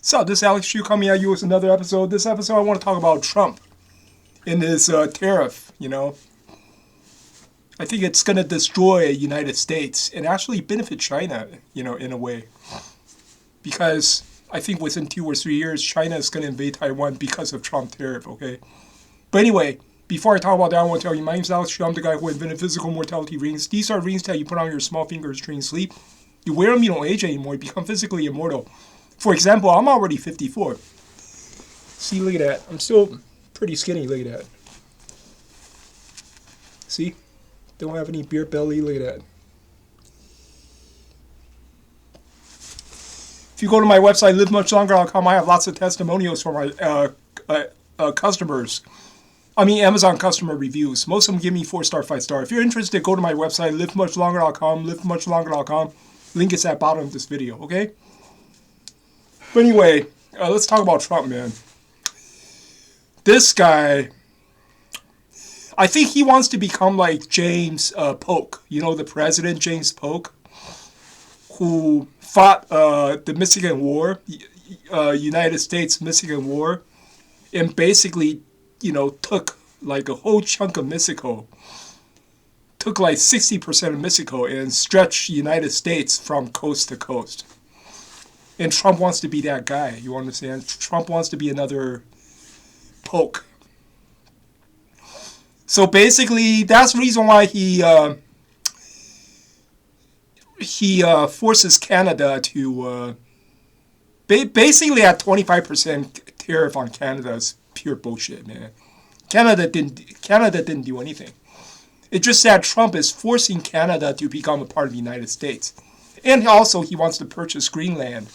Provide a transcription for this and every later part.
So, this is Alex Chu coming at you with another episode. This episode, I want to talk about Trump and his tariff. I think it's going to destroy the United States and actually benefit China, in a way. Because I think within 2 or 3 years, China is going to invade Taiwan because of Trump tariff, okay? But anyway, before I talk about that, I want to tell you, my name's Alex Chu. I'm the guy who invented physical mortality rings. These are rings that you put on your small fingers during sleep. You wear them, you don't age anymore. You become physically immortal. For example, I'm already 54. See, look at that. I'm still pretty skinny. Look at that. See? Don't have any beer belly. Look at that. If you go to my website, livemuchlonger.com, I have lots of testimonials for my customers. Amazon customer reviews. Most of them give me 4-star, 5-star. If you're interested, go to my website, livemuchlonger.com, livemuchlonger.com. Link is at the bottom of this video, okay? But anyway, let's talk about Trump, man. This guy, I think he wants to become like James Polk. You know, the president, James Polk, who fought the Mexican War, United States Mexican War, and basically, took like a whole chunk of Mexico, took like 60% of Mexico and stretched the United States from coast to coast. And Trump wants to be that guy, you understand? Trump wants to be another Polk. So basically, that's the reason why he forces Canada to basically at 25% tariff on Canada is pure bullshit, man. Canada didn't do anything. It's just that Trump is forcing Canada to become a part of the United States. And also, he wants to purchase Greenland.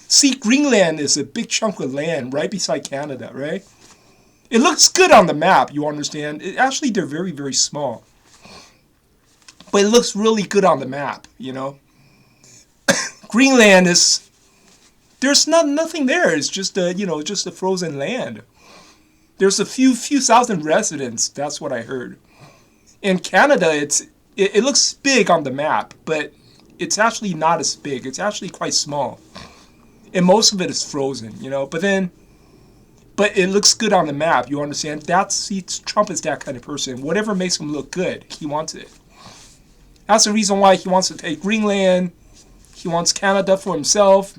See, Greenland is a big chunk of land right beside Canada, right? It looks good on the map, you understand? Actually, they're very, very small. But it looks really good on the map, Greenland is... There's nothing there. It's just a frozen land. There's a few thousand residents. That's what I heard. In Canada, it looks big on the map, but it's actually not as big. It's actually quite small. And most of it is frozen, but it looks good on the map, you understand? Trump is that kind of person. Whatever makes him look good, he wants it. That's the reason why he wants to take Greenland. He wants Canada for himself.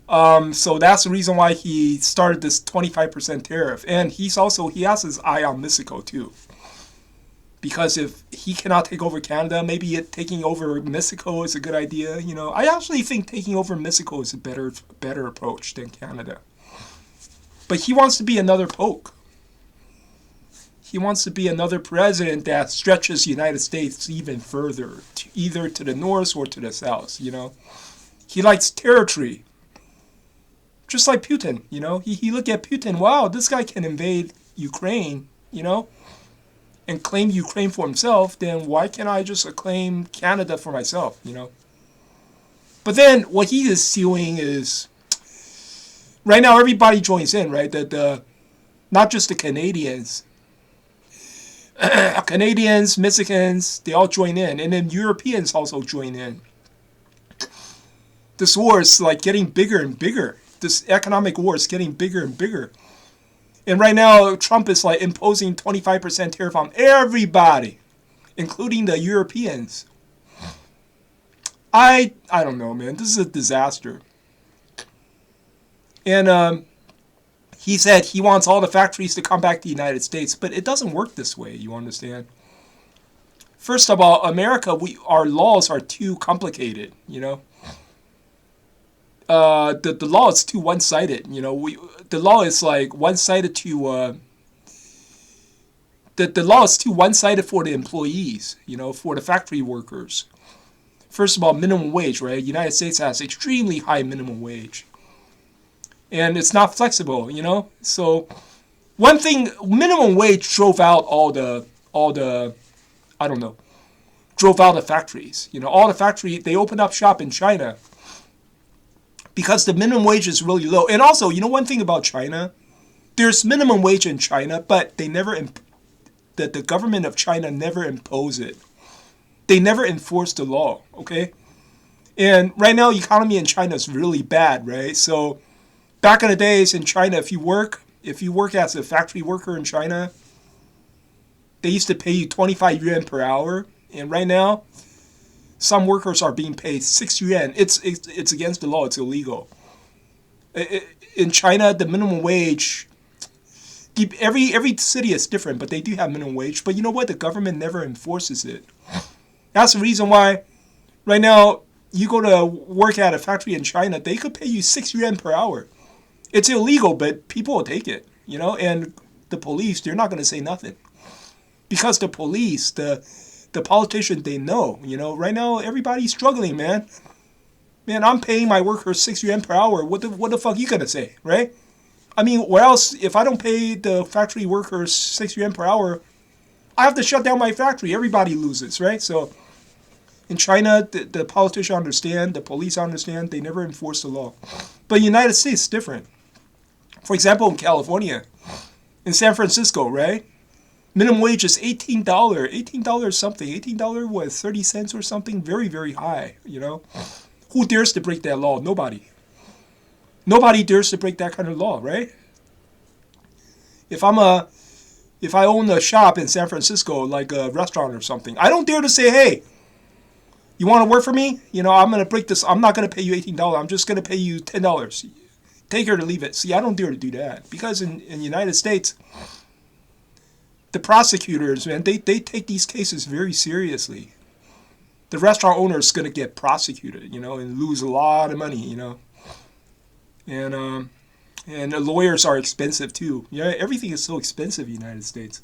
So that's the reason why he started this 25% tariff. And he has his eye on Mexico too. Because if he cannot take over Canada, maybe taking over Mexico is a good idea. I actually think taking over Mexico is a better approach than Canada. But he wants to be another Polk. He wants to be another president that stretches the United States even further, either to the north or to the south. He likes territory, just like Putin. He look at Putin. Wow, this guy can invade Ukraine. And claim Ukraine for himself, then why can't I just claim Canada for myself, But then what he is doing is, right now everybody joins in, right? Not just the Canadians. Canadians, Mexicans, they all join in. And then Europeans also join in. This war is like getting bigger and bigger. This economic war is getting bigger and bigger. And right now, Trump is like imposing 25% tariff on everybody, including the Europeans. I don't know, man. This is a disaster. And he said he wants all the factories to come back to the United States, but it doesn't work this way, you understand? First of all, America, our laws are too complicated, The law is too one-sided, the law is like one-sided to the law is too one-sided for the employees, for the factory workers. First of all, minimum wage, right? United States has extremely high minimum wage, and it's not flexible, So one thing, minimum wage drove out all the drove out the factories, all the factories, they opened up shop in China. Because the minimum wage is really low. And also, one thing about China? There's minimum wage in China, but the government of China never impose it. They never enforce the law, okay? And right now, economy in China is really bad, right? So back in the days in China, if you work as a factory worker in China, they used to pay you 25 yuan per hour, and right now, some workers are being paid 6 yuan. It's against the law. It's illegal. In China, the minimum wage. Every city is different, but they do have minimum wage. But you know what? The government never enforces it. That's the reason why right now you go to work at a factory in China, they could pay you 6 yuan per hour. It's illegal, but people will take it, and the police, they're not going to say nothing. Because the police, the politicians, they know, right now everybody's struggling, man. Man, I'm paying my workers 6 yuan per hour. What the fuck you going to say, right? I mean, or else, if I don't pay the factory workers 6 yuan per hour, I have to shut down my factory. Everybody loses, right? So in China, the politicians understand, the police understand, they never enforce the law. But in the United States, it's different. For example, in California, in San Francisco, right? Minimum wage is $18. $18 something. $18 what, 30 cents or something? Very, very high, Who dares to break that law? Nobody. Nobody dares to break that kind of law, right? If I own a shop in San Francisco, like a restaurant or something, I don't dare to say, hey, you want to work for me? I'm going to break this. I'm not going to pay you $18. I'm just going to pay you $10. Take her to leave it. See, I don't dare to do that. Because in the United States, the prosecutors, man, they take these cases very seriously. The restaurant owner is going to get prosecuted, and lose a lot of money, And the lawyers are expensive too. Everything is so expensive in the United States.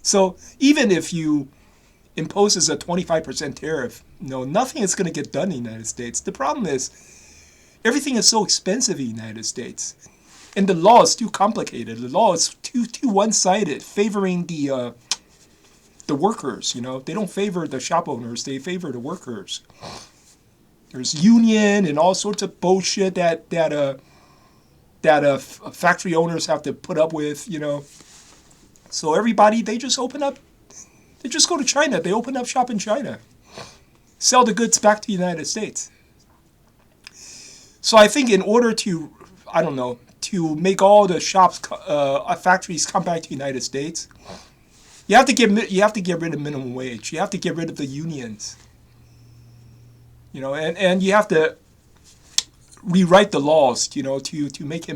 So even if you imposes a 25% tariff, nothing is going to get done in the United States. The problem is everything is so expensive in the United States. And the law is too complicated. The law is too one-sided, favoring the workers, They don't favor the shop owners. They favor the workers. There's union and all sorts of bullshit that factory owners have to put up with, So everybody, they just open up. They just go to China. They open up shop in China. Sell the goods back to the United States. So I think in order to, to make all the shops, factories come back to the United States, you have to get rid of minimum wage. You have to get rid of the unions. And you have to rewrite the laws, to make it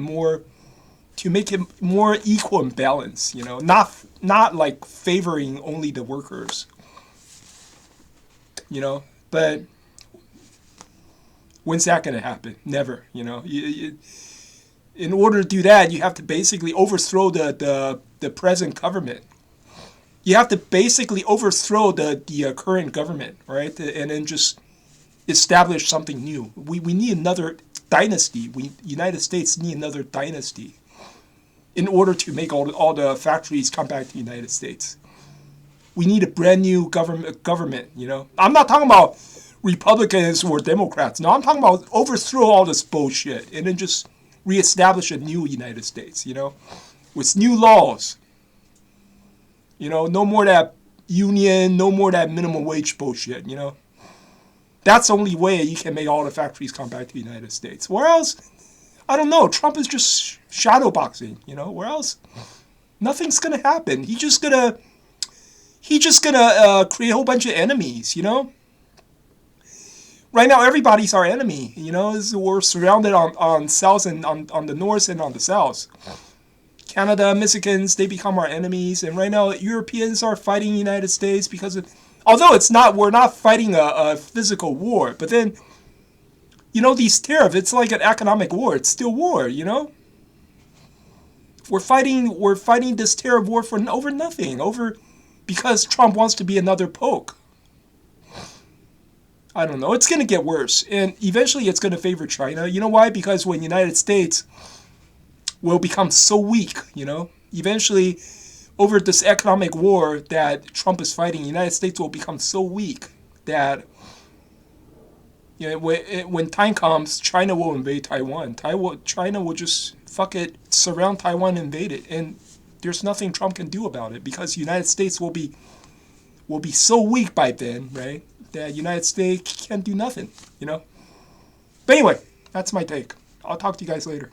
more equal and balanced, not like favoring only the workers. But when's that going to happen? Never, in order to do that, you have to basically overthrow the present government. You have to basically overthrow the current government, right? And then just establish something new. We need another dynasty. United States need another dynasty in order to make all the factories come back to the United States. We need a brand new government, I'm not talking about Republicans or Democrats. No, I'm talking about overthrow all this bullshit and then just reestablish a new United States, with new laws. No more that union, no more that minimum wage bullshit, That's the only way you can make all the factories come back to the United States. Where else? I don't know. Trump is just shadowboxing, Where else? Nothing's gonna happen. He's just gonna create a whole bunch of enemies, Right now, everybody's our enemy, We're surrounded on south and on the north and on the south. Canada, Mexicans, they become our enemies, and right now Europeans are fighting the United States because although we're not fighting a physical war, but then, these tariffs, it's like an economic war. It's still war, We're fighting this tariff war over nothing, because Trump wants to be another poke. I don't know. It's going to get worse, and eventually it's going to favor China. You know why? Because when the United States will become so weak, eventually over this economic war that Trump is fighting, the United States will become so weak that when time comes, China will invade Taiwan. China will just surround Taiwan and invade it, and there's nothing Trump can do about it because the United States will be so weak by then, right? That United States can't do nothing, But anyway, that's my take. I'll talk to you guys later.